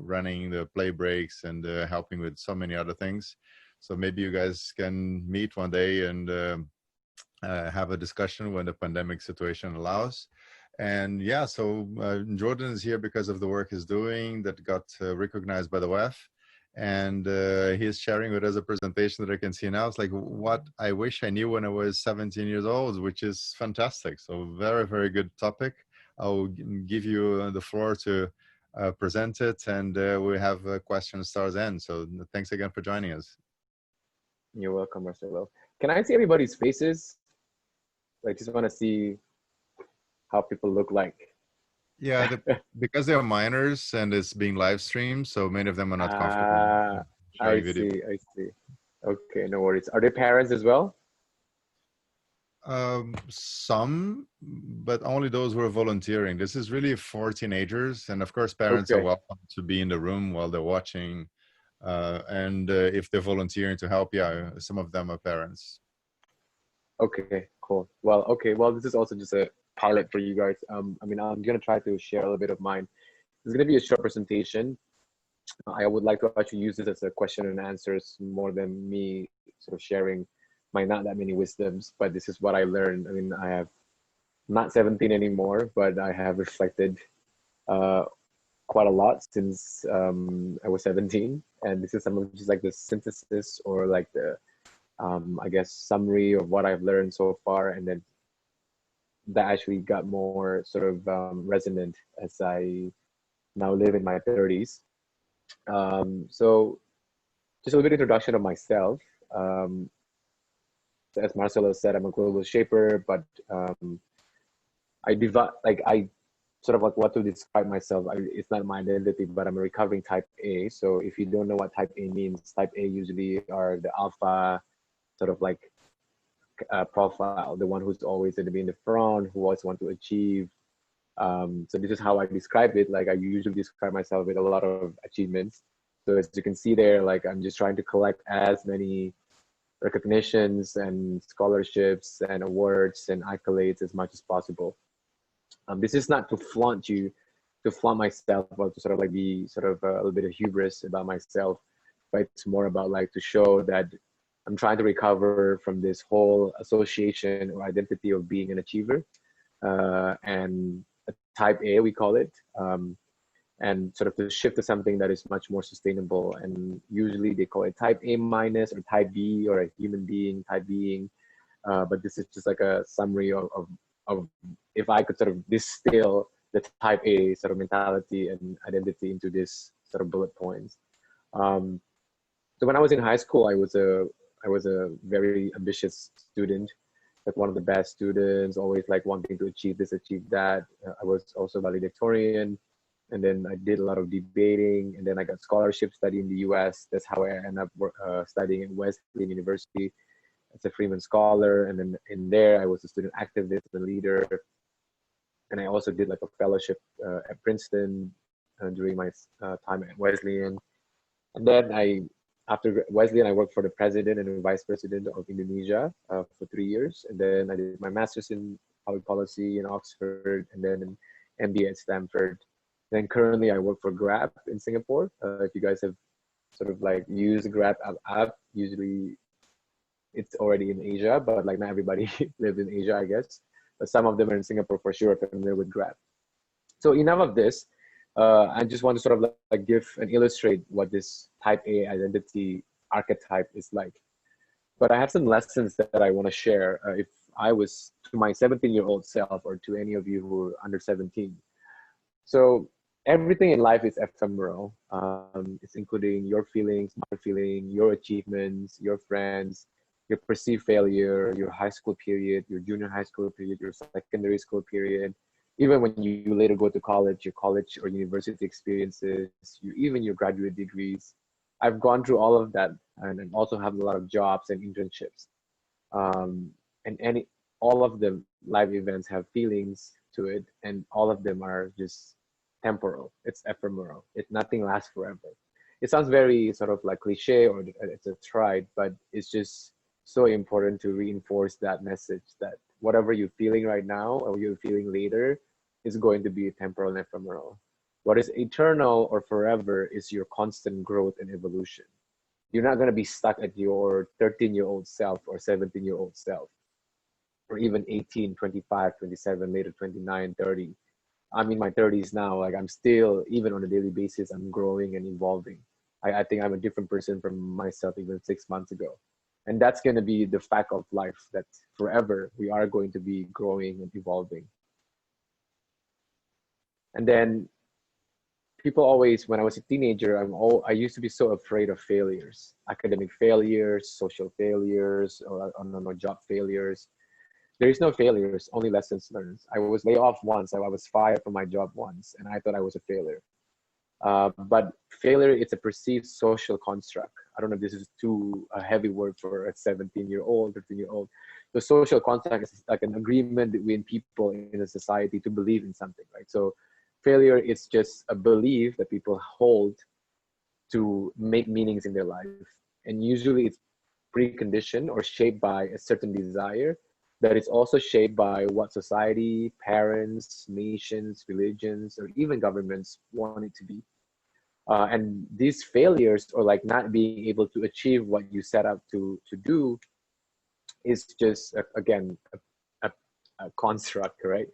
running the play breaks and helping with so many other things. So maybe you guys can meet one day and have a discussion when the pandemic situation allows. And yeah, so Jourdan is here because of the work he's doing that got recognized by the WEF. And he's sharing with us a presentation that I can see now. It's like what I wish I knew when I was 17 years old, which is fantastic. So very, very good topic. I'll give you the floor to present it, and we have questions stars end. So thanks again for joining us. You're welcome, Marcelo. Can I see everybody's faces? I just want to see how people look like. Yeah, because they're minors and it's being live streamed, so many of them are not comfortable. I see. Okay, no worries. Are they parents as well? Some, but only those who are volunteering. This is really for teenagers, and of course parents are welcome to be in the room while they're watching, and if they're volunteering to help, yeah, some of them are parents. Okay, cool. Well, this is also just a pilot for you guys. I mean, I'm gonna try to share a little bit of mine. It's gonna be a short presentation. I would like to actually use this as a question and answers more than me sort of sharing my not that many wisdoms, but this is what I learned. I mean, I have not 17 anymore, but I have reflected quite a lot since I was 17. And this is some of just like the synthesis or like the, I guess, summary of what I've learned so far. And then that actually got more sort of resonant as I now live in my 30s. So just a little bit of introduction of myself. As Marcelo said, I'm a global shaper, but I sort of like what to describe myself. It's not my identity, but I'm a recovering type A. So if you don't know what type A means, type A usually are the alpha sort of like profile, the one who's always going to be in the front, who always want to achieve. So this is how I describe it. Like I usually describe myself with a lot of achievements. So as you can see there, like I'm just trying to collect as many recognitions and scholarships and awards and accolades as much as possible. This is not to flaunt myself, or to sort of like be sort of a little bit of hubris about myself, but it's more about like to show that I'm trying to recover from this whole association or identity of being an achiever, and a type A, we call it, and sort of to shift to something that is much more sustainable. And usually they call it type A minus or type B, or a human being type being. But this is just like a summary of if I could sort of distill the type A sort of mentality and identity into this sort of bullet points. So when I was in high school, I was a very ambitious student, like one of the best students, always like wanting to achieve this, achieve that. I was also valedictorian, and then I did a lot of debating, and then I got scholarship study in the US. That's how I ended up studying at Wesleyan University as a Freeman Scholar. And then in there, I was a student activist and leader. And I also did like a fellowship at Princeton during my time at Wesleyan. And then after Wesleyan, I worked for the president and the vice president of Indonesia for 3 years. And then I did my master's in public policy in Oxford, and then an MBA at Stanford. Then currently I work for Grab in Singapore. If you guys have sort of like used the Grab app, usually it's already in Asia, but like not everybody lives in Asia, I guess. But some of them are in Singapore for sure, familiar with Grab. So enough of this. I just want to sort of like give and illustrate what this type A identity archetype is like. But I have some lessons that I want to share. If I was to my 17-year-old self, or to any of you who are under 17. So everything in life is ephemeral. It's including your feelings, my feeling, your achievements, your friends, your perceived failure, your high school period, your junior high school period, your secondary school period, even when you later go to college, your college or university experiences, even your graduate degrees. I've gone through all of that, and also have a lot of jobs and internships. And all of the life events have feelings to it, and all of them are just temporal. It's ephemeral. Nothing lasts forever. It sounds very sort of like cliche, or it's a trite, but it's just so important to reinforce that message that whatever you're feeling right now or you're feeling later is going to be temporal and ephemeral. What is eternal or forever is your constant growth and evolution. You're not going to be stuck at your 13-year-old self or 17-year-old self, or even 18, 25, 27, later 29, 30. I'm in my 30s now. Like, I'm still, even on a daily basis, I'm growing and evolving. I think I'm a different person from myself even 6 months ago. And that's going to be the fact of life, that forever we are going to be growing and evolving. And then people always, when I was a teenager, I used to be so afraid of failures, academic failures, social failures, or job failures. There is no failures, only lessons learned. I was laid off once. I was fired from my job once, and I thought I was a failure. But failure, it's a perceived social construct. I don't know if this is too a heavy word for a 17-year-old, 13-year-old. The social construct is like an agreement between people in a society to believe in something, right? So failure is just a belief that people hold to make meanings in their life. And usually it's preconditioned or shaped by a certain desire that is also shaped by what society, parents, nations, religions, or even governments want it to be. And these failures, or like not being able to achieve what you set out to do, is just, again, a construct, right?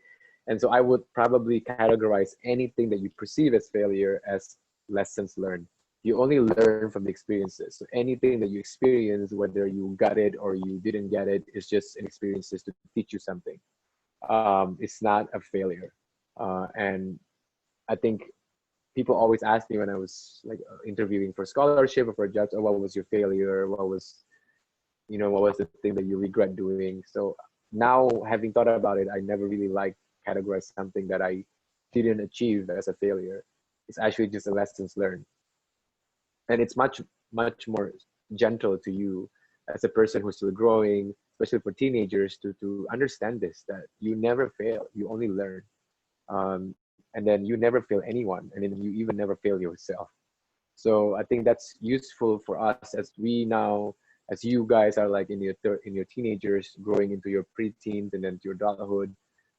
And so I would probably categorize anything that you perceive as failure as lessons learned. You only learn from the experiences. So anything that you experience, whether you got it or you didn't get it, is just an experiences to teach you something. It's not a failure. And I think people always ask me when I was like interviewing for scholarship or for jobs, oh, what was your failure? What was the thing that you regret doing? So now, having thought about it, I never really like categorize something that I didn't achieve as a failure. It's actually just a lessons learned. And it's much, much more gentle to you as a person who's still growing, especially for teenagers, to understand this, that you never fail, you only learn. And then you never fail anyone, and then you even never fail yourself. So I think that's useful for us as we now, as you guys are like in your teenagers, growing into your preteens and then to your adulthood,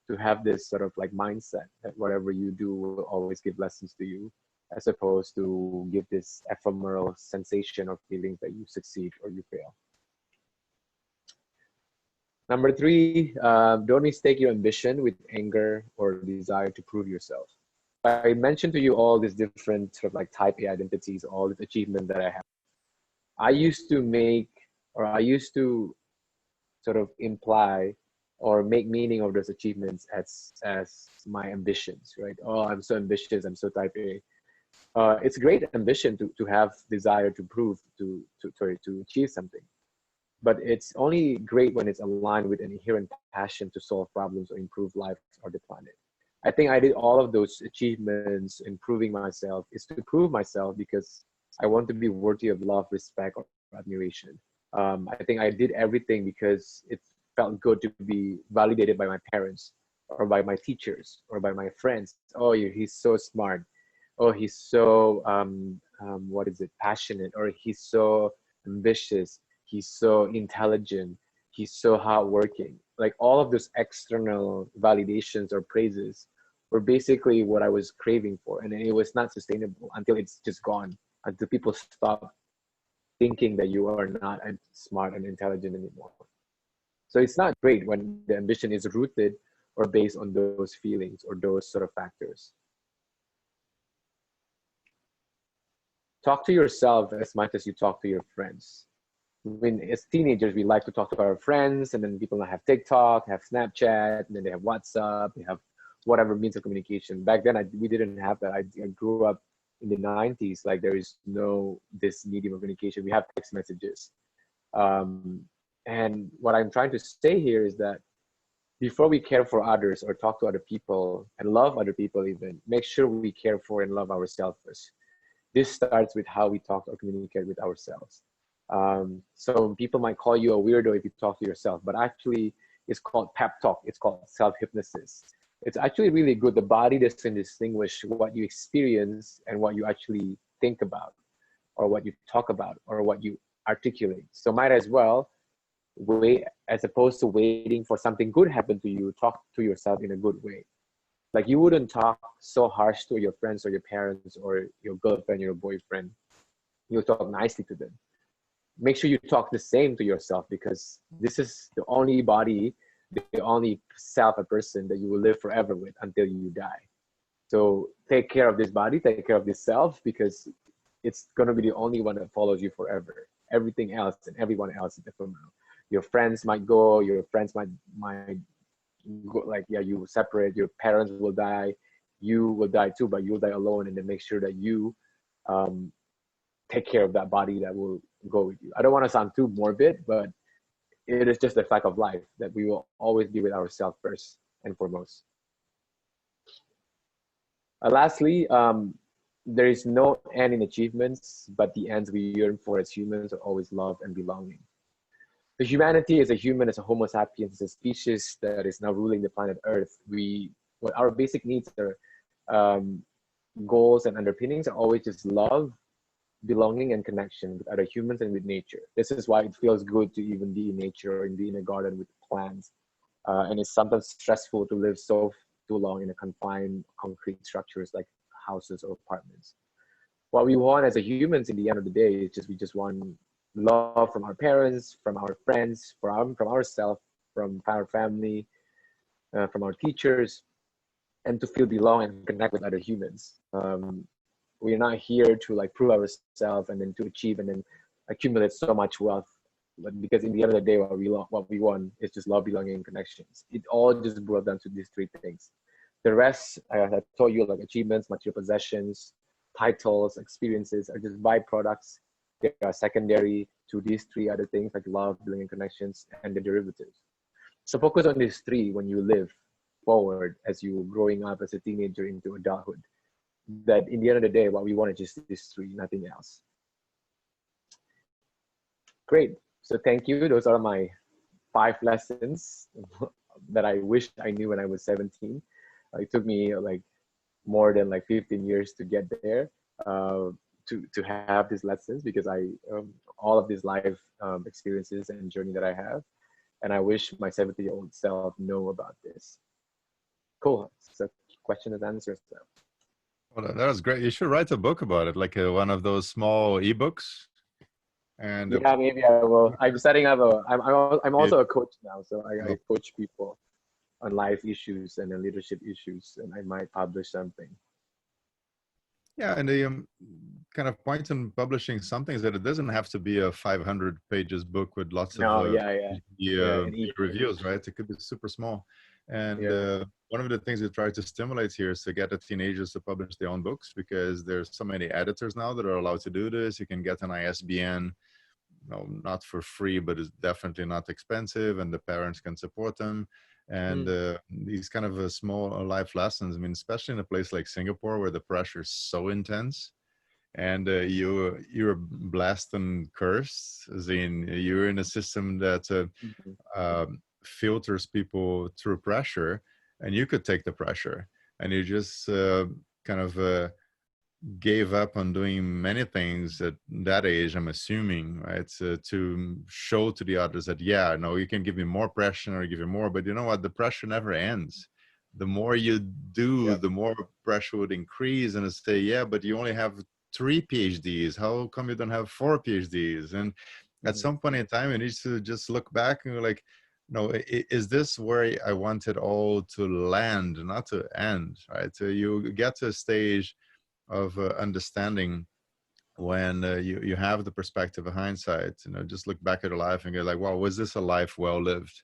to have this sort of like mindset that whatever you do will always give lessons to you, as opposed to give this ephemeral sensation or feelings that you succeed or you fail. Number 3, don't mistake your ambition with anger or desire to prove yourself. I mentioned to you all these different sort of like type A identities, all these achievements that I have. I used to sort of imply or make meaning of those achievements as my ambitions, right? Oh, I'm so ambitious, I'm so type A. It's great ambition to have desire to prove, to achieve something. But it's only great when it's aligned with an inherent passion to solve problems or improve life or the planet. I think I did all of those achievements, improving myself, is to prove myself because I want to be worthy of love, respect, or admiration. I think I did everything because it felt good to be validated by my parents or by my teachers or by my friends. Oh, he's so smart. Oh, he's so, passionate, or he's so ambitious. He's so intelligent. He's so hardworking. Like all of those external validations or praises were basically what I was craving for. And it was not sustainable until it's just gone, until people stop thinking that you are not smart and intelligent anymore. So it's not great when the ambition is rooted or based on those feelings or those sort of factors. Talk to yourself as much as you talk to your friends. When as teenagers, we like to talk to our friends, and then people now have TikTok, have Snapchat, and then they have WhatsApp, they have whatever means of communication. Back then, we didn't have that. I grew up in the 90s, like there is no this medium of communication. We have text messages. And what I'm trying to say here is that before we care for others or talk to other people and love other people even, make sure we care for and love ourselves first. This starts with how we talk or communicate with ourselves. So people might call you a weirdo if you talk to yourself, but actually it's called pep talk. It's called self-hypnosis. It's actually really good. The body doesn't distinguish what you experience and what you actually think about or what you talk about or what you articulate. So might as well wait, as opposed to waiting for something good happen to you, talk to yourself in a good way. Like you wouldn't talk so harsh to your friends or your parents or your girlfriend, your boyfriend. You'll talk nicely to them. Make sure you talk the same to yourself, because this is the only body, the only self, a person that you will live forever with until you die. So take care of this body, take care of this self, because it's going to be the only one that follows you forever. Everything else and everyone else is ephemeral. Your friends might go, your friends might go, like, yeah, you separate, your parents will die, you will die too, but you'll die alone. And then make sure that you um, take care of that body that will go with you. I don't want to sound too morbid, but it is just a fact of life that we will always be with ourselves first and foremost. Lastly, there is no end in achievements, but the ends we yearn for as humans are always love and belonging. The humanity as a human, as a Homo sapiens, as a species that is now ruling the planet Earth, what our basic needs are, goals and underpinnings are always just love, belonging, and connection with other humans and with nature. This is why it feels good to even be in nature or be in a garden with plants. And it's sometimes stressful to live so too long in a confined concrete structures like houses or apartments. What we want as a humans in the end of the day is just, we just want love from our parents, from our friends, from ourselves, from our family, from our teachers, and to feel belong and connect with other humans. We're not here to like prove ourselves and then to achieve and then accumulate so much wealth. But because in the end of the day, what we want is just love, belonging, and connections. It all just boils down to these three things. The rest, I told you, like achievements, material possessions, titles, experiences, are just byproducts. They are secondary to these three other things like love, belonging, connections, and the derivatives. So focus on these three when you live forward as you growing up as a teenager into adulthood. That in the end of the day, what we want is just these three, nothing else. Great. So thank you. Those are my 5 lessons that I wish I knew when I was 17. It took me like more than like 15 years to get there, to have these lessons, because all of these life experiences and journey that I have, and I wish my 70-year-old self know about this. Cool. So question and answers. Well, that was great. You should write a book about it, like one of those small ebooks. And yeah, maybe I will. I'm setting up I'm also a coach now, so I coach people on life issues and leadership issues, and I might publish something. Yeah, and the kind of point in publishing something is that it doesn't have to be a 500 pages book with lots of reviews, right? It could be super small. And one of the things we try to stimulate here is to get the teenagers to publish their own books, because there's so many editors now that are allowed to do this. You can get an ISBN, not for free, but it's definitely not expensive, and the parents can support them. And these kind of small life lessons, I mean, especially in a place like Singapore where the pressure is so intense, and you're blessed and cursed, as in you're in a system that filters people through pressure, and you could take the pressure, and you just kind of gave up on doing many things at that age, I'm assuming, right? To show to the others that, yeah, no, you can give me more pressure or give you more, but you know what? The pressure never ends. The more you do, the more pressure would increase, and it's say, yeah, but you only have 3 PhDs. How come you don't have 4 PhDs? And at some point in time, you need to just look back and you're like, no, is this where I want it all to land, not to end, right? So you get to a stage of understanding when you have the perspective of hindsight, just look back at your life and go like, wow, was this a life well lived?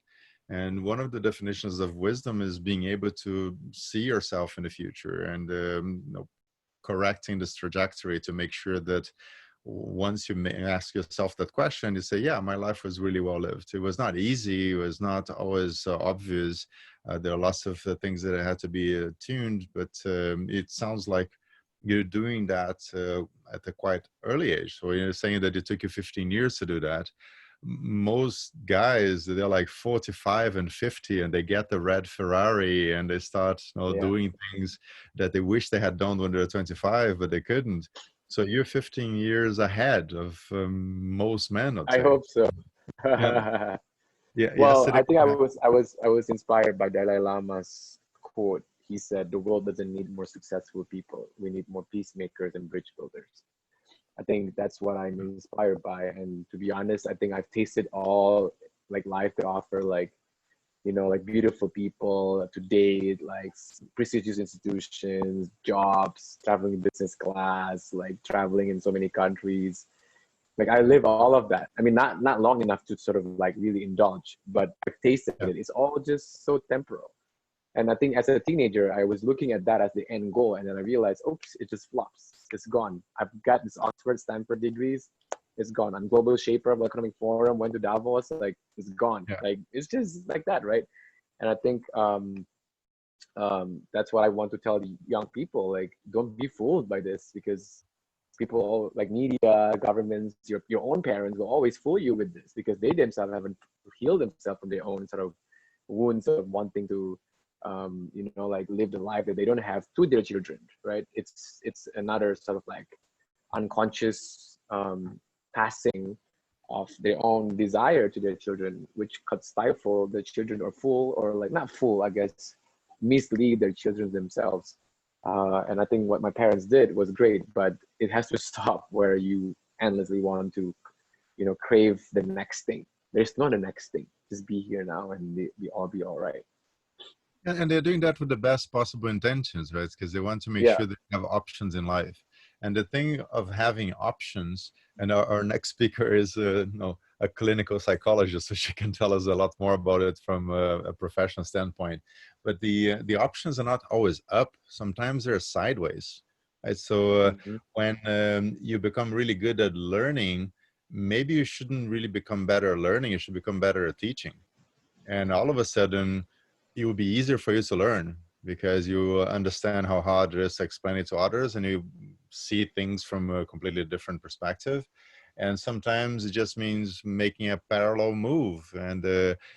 And one of the definitions of wisdom is being able to see yourself in the future and correcting this trajectory to make sure that once you ask yourself that question, you say, yeah, my life was really well lived. It was not easy. It was not always obvious. There are lots of things that had to be tuned, but it sounds like you're doing that at a quite early age. So you're saying that it took you 15 years to do that. Most guys, they're like 45 and 50 and they get the red Ferrari and they start doing things that they wish they had done when they were 25, but they couldn't. So you're 15 years ahead of most men, I'd say. I hope so. Yeah. Well, I think I was inspired by Dalai Lama's quote. he said, the world doesn't need more successful people. We need more peacemakers and bridge builders. I think that's what I'm inspired by. And to be honest, I think I've tasted all like life to offer, like, you know, like beautiful people to date, like prestigious institutions, jobs, traveling in business class, like traveling in so many countries. Like I live all of that. I mean, not long enough to sort of like really indulge, but I've tasted Yeah. it. It's all just so temporal. And I think as a teenager, I was looking at that as the end goal. And then I realized, oops, it just flops. It's gone. I've got this Oxford, Stanford degrees. It's gone. I'm global shaper of the economic forum, went to Davos, like it's gone. Yeah. Like it's just like that, right? And I think that's what I want to tell the young people. Like, don't be fooled by this, because people like media, governments, your own parents will always fool you with this, because they themselves haven't healed themselves from their own sort of wounds of wanting to you know, like live the life that they don't have to their children, right? It's another sort of like unconscious passing of their own desire to their children, which could stifle the children, or fool, or like not fool, I guess, mislead their children themselves. And I think what my parents did was great, but it has to stop where you endlessly want to, you know, crave the next thing. There's no the next thing. Just be here now, and we all be all right. And they're doing that with the best possible intentions, right? Because they want to make Yeah. sure they have options in life. And the thing of having options, and our next speaker is a clinical psychologist, so she can tell us a lot more about it from a professional standpoint. But the options are not always up. Sometimes they're sideways, right? So when you become really good at learning, maybe you shouldn't really become better at learning. You should become better at teaching. And all of a sudden, it will be easier for you to learn because you understand how hard it is to explain it to others, and you see things from a completely different perspective. And sometimes it just means making a parallel move. And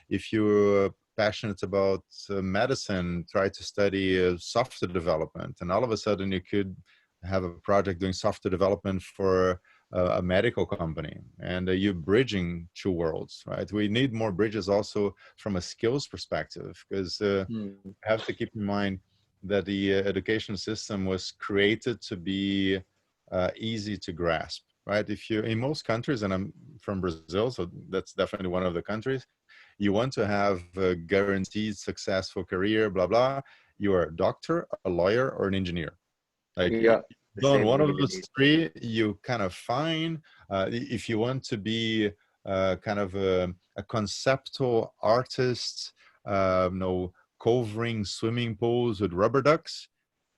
if you're passionate about medicine, try to study software development, and all of a sudden you could have a project doing software development for a medical company, and you're bridging two worlds, right? We need more bridges also from a skills perspective, because Mm. we have to keep in mind that the education system was created to be easy to grasp, right? If you, in most countries, and I'm from Brazil, so that's definitely one of the countries, you want to have a guaranteed successful career, blah, blah. You are a doctor, a lawyer, or an engineer. Like, Yeah. The done same one thing of in those Indonesia. three, you kind of fine. If you want to be kind of a conceptual artist, covering swimming pools with rubber ducks,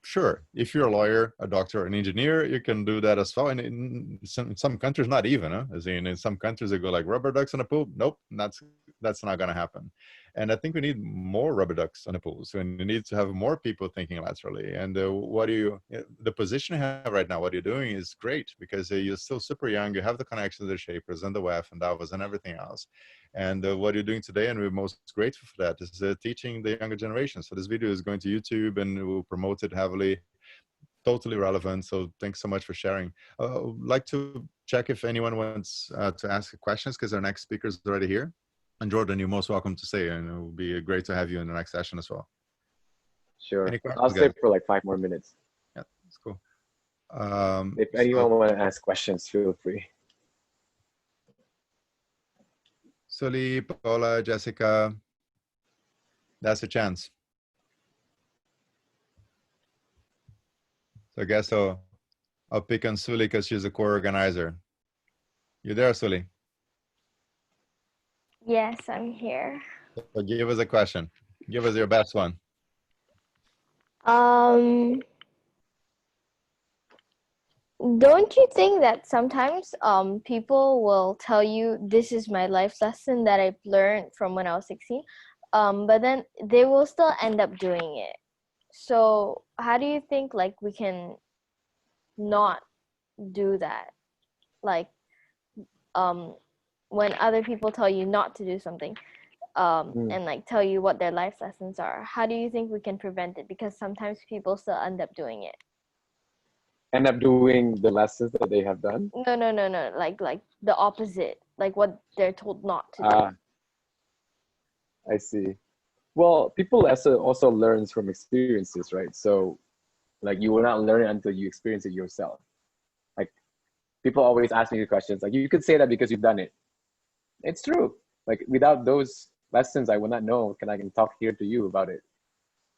sure. If you're a lawyer, a doctor, an engineer, you can do that as well. And in some countries, not even. As in some countries, they go like rubber ducks in a pool. Nope, that's not going to happen. And I think we need more rubber ducks on the pool. So we need to have more people thinking laterally. And the position you have right now, what you're doing is great, because you're still super young. You have the connections to the shapers and the WEF and Davos and everything else. And what you're doing today, and we're most grateful for that, is teaching the younger generation. So this video is going to YouTube, and we'll promote it heavily. Totally relevant. So thanks so much for sharing. I'd like to check if anyone wants to ask questions, because our next speaker is already here. And Jourdan, you're most welcome to say, and it will be great to have you in the next session as well. Sure. Any I'll questions, stay guys? for like 5 more minutes. Yeah, that's cool. If So, anyone want to ask questions, feel free. Sully, Paola, Jessica, that's a chance. So I guess I'll pick on Sully because she's a co-organizer. You there, Sully? Yes, I'm here. So give us a question. Give us your best one. Don't you think that sometimes people will tell you this is my life lesson that I've learned from when I was 16, but then they will still end up doing it. So how do you think like we can not do that? Like when other people tell you not to do something, and like tell you what their life lessons are, how do you think we can prevent it? Because sometimes people still end up doing it. End up doing the lessons that they have done? No. Like the opposite, like what they're told not to do. I see. Well, people also learns from experiences, right? So like you will not learn it until you experience it yourself. Like people always ask me the questions, like you could say that because you've done it. It's true. Like without those lessons, I would not know. I can talk here to you about it.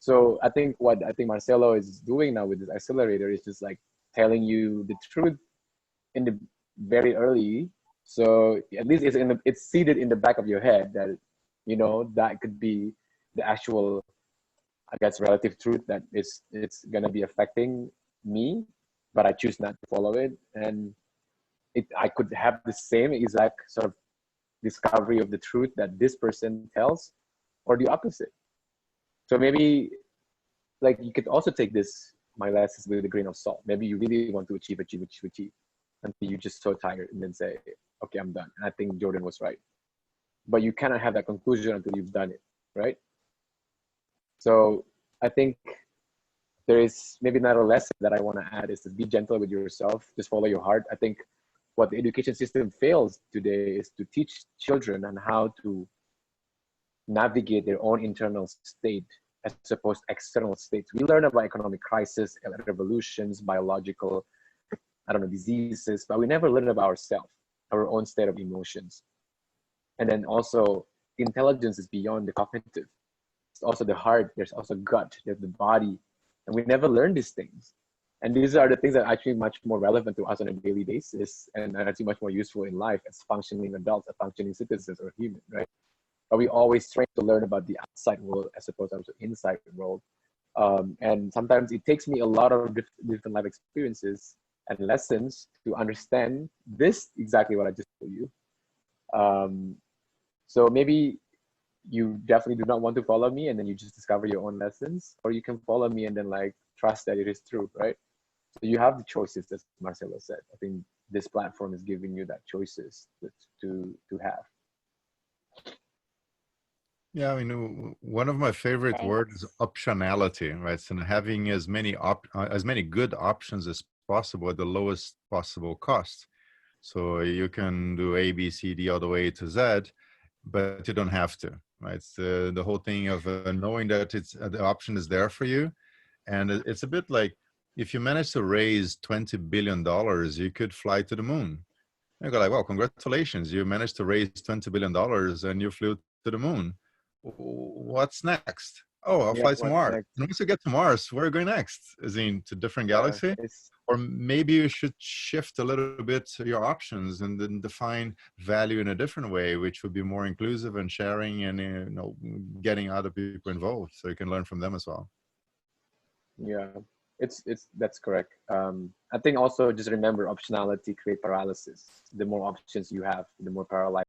So I think what I think Marcelo is doing now with this accelerator is just like telling you the truth in the very early. So at least it's seated in the back of your head that, you know, that could be the actual, I guess, relative truth that it's gonna be affecting me, but I choose not to follow it. And I could have the same exact sort of discovery of the truth that this person tells, or the opposite. So maybe like you could also take this my lessons with a grain of salt. Maybe you really want to achieve until you're just so tired and then say, okay, I'm done. And I think Jourdan was right. But you cannot have that conclusion until you've done it, right? So I think there is maybe another lesson that I want to add is to be gentle with yourself. Just follow your heart. I think what the education system fails today is to teach children on how to navigate their own internal state as opposed to external states. We learn about economic crisis, revolutions, biological, diseases, but we never learn about ourselves, our own state of emotions. And then also intelligence is beyond the cognitive. It's also the heart, there's also gut, there's the body. And we never learn these things. And these are the things that are actually much more relevant to us on a daily basis and are actually much more useful in life as functioning adults, as functioning citizens or human, right? But we always train to learn about the outside world as opposed to the inside world. And sometimes it takes me a lot of different life experiences and lessons to understand this exactly what I just told you. So maybe you definitely do not want to follow me and then you just discover your own lessons, or you can follow me and then like trust that it is true, right? So you have the choices, as Marcelo said. I think this platform is giving you that choices to have. Yeah, I mean, one of my favorite words is optionality, right? So having as many good options as possible at the lowest possible cost. So you can do A, B, C, D all the way to Z, but you don't have to, right? It's the whole thing of knowing that it's the option is there for you, and it's a bit like if you manage to raise $20 billion, you could fly to the moon. You go like, well, congratulations, you managed to raise $20 billion and you flew to the moon. What's next? Oh, I'll fly to Mars. And once you get to Mars, where are you going next? Is it to different galaxy? Or maybe you should shift a little bit your options and then define value in a different way, which would be more inclusive and sharing and getting other people involved so you can learn from them as well. Yeah, that's correct. I think also just remember optionality create paralysis. The more options you have, the more paralyzed